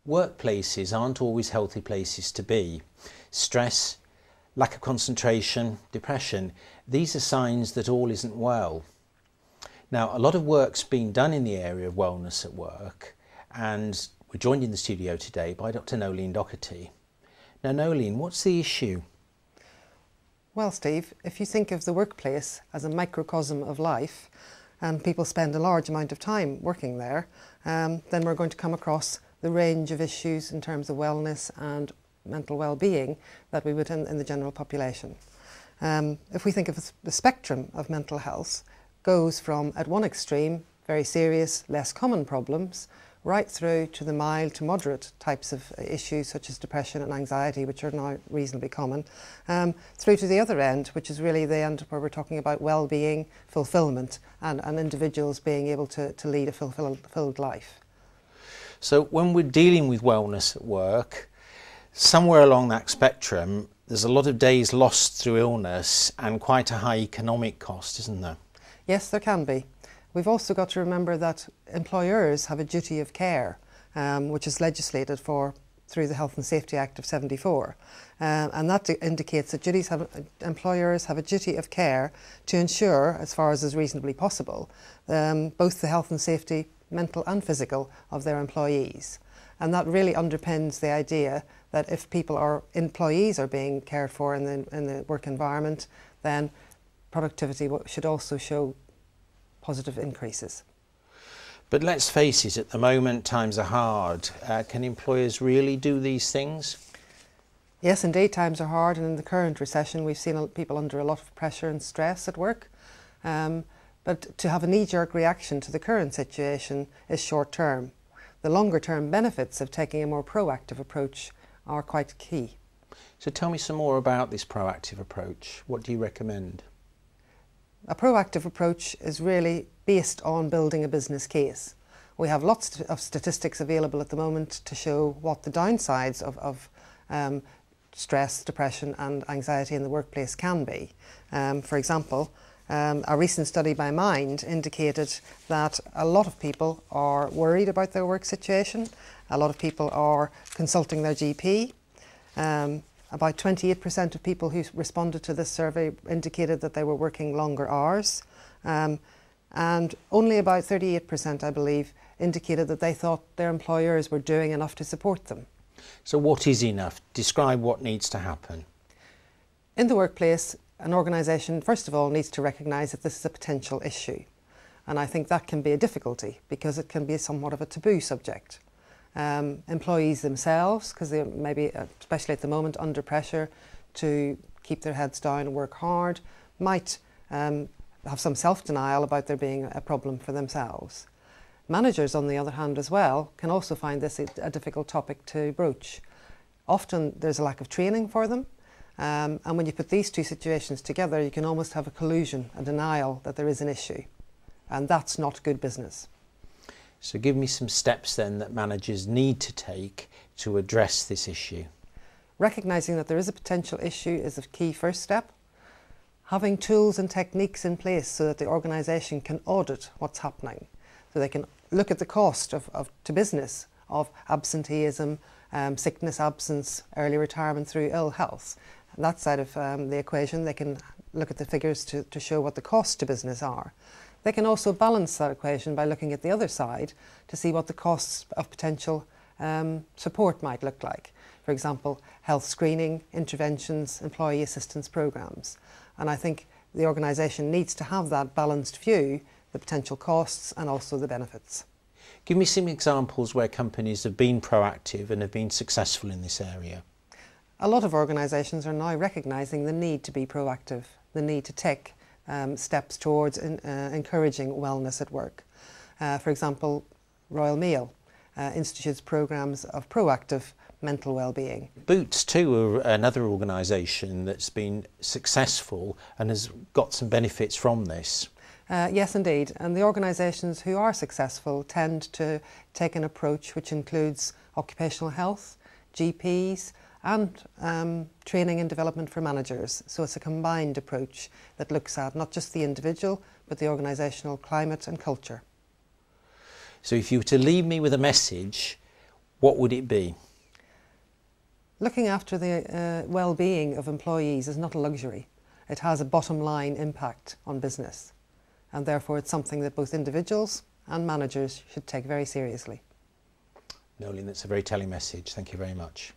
Workplaces aren't always healthy places to be. Stress, lack of concentration, depression, these are signs that all isn't well. Now, a lot of work's been done in the area of wellness at work, and we're joined in the studio today by Dr. Nolene Doherty. Now, Nolene, what's the issue? Well, Steve, if you think of the workplace as a microcosm of life, and people spend a large amount of time working there, then we're going to come across the range of issues in terms of wellness and mental well-being that we would in the general population. If we think of the spectrum of mental health, goes from at one extreme, very serious, less common problems, right through to the mild to moderate types of issues such as depression and anxiety, which are now reasonably common, through to the other end, which is really the end where we're talking about well-being, fulfilment, and individuals being able to lead a fulfilled life. So when we're dealing with wellness at work, somewhere along that spectrum, there's a lot of days lost through illness and quite a high economic cost, isn't there? Yes, there can be. We've also got to remember that employers have a duty of care, which is legislated for through the Health and Safety Act of '74. And that indicates that employers have a duty of care to ensure, as far as is reasonably possible, both the health and safety, mental and physical, of their employees. And that really underpins the idea that if employees are being cared for in the work environment, then productivity should also show positive increases. But let's face it, at the moment times are hard. Can employers really do these things? Yes, indeed, times are hard, and in the current recession we've seen people under a lot of pressure and stress at work. But to have a knee-jerk reaction to the current situation is short-term. The longer-term benefits of taking a more proactive approach are quite key. So tell me some more about this proactive approach. What do you recommend? A proactive approach is really based on building a business case. We have lots of statistics available at the moment to show what the downsides of stress, depression and anxiety in the workplace can be. For example, a recent study by Mind indicated that a lot of people are worried about their work situation. A lot of people are consulting their GP. About 28% of people who responded to this survey indicated that they were working longer hours. And only about 38%, I believe, indicated that they thought their employers were doing enough to support them. So what is enough? Describe what needs to happen. In the workplace, an organisation, first of all, needs to recognise that this is a potential issue. And I think that can be a difficulty because it can be somewhat of a taboo subject. Employees themselves, because they may be, especially at the moment, under pressure to keep their heads down and work hard, might have some self-denial about there being a problem for themselves. Managers, on the other hand, as well, can also find this a difficult topic to broach. Often there's a lack of training for them, and when you put these two situations together, you can almost have a collusion, a denial that there is an issue, and that's not good business. So give me some steps then that managers need to take to address this issue. Recognising that there is a potential issue is a key first step. Having tools and techniques in place so that the organisation can audit what's happening, so they can look at the cost to business of absenteeism, sickness, absence, early retirement through ill health. And that side of the equation, they can look at the figures to show what the costs to business are. They can also balance that equation by looking at the other side to see what the costs of potential support might look like. For example, health screening, interventions, employee assistance programmes. And I think the organisation needs to have that balanced view, the potential costs and also the benefits. Give me some examples where companies have been proactive and have been successful in this area. A lot of organisations are now recognising the need to be proactive, the need to take steps towards encouraging wellness at work. For example, Royal Mail institutes programmes of proactive mental well-being. Boots too are another organisation that's been successful and has got some benefits from this. Yes, indeed, and the organisations who are successful tend to take an approach which includes occupational health, GPs and training and development for managers. So it's a combined approach that looks at not just the individual but the organisational climate and culture. So if you were to leave me with a message, what would it be? Looking after the well-being of employees is not a luxury. It has a bottom line impact on business, and therefore it's something that both individuals and managers should take very seriously. Nolene, that's a very telling message. Thank you very much.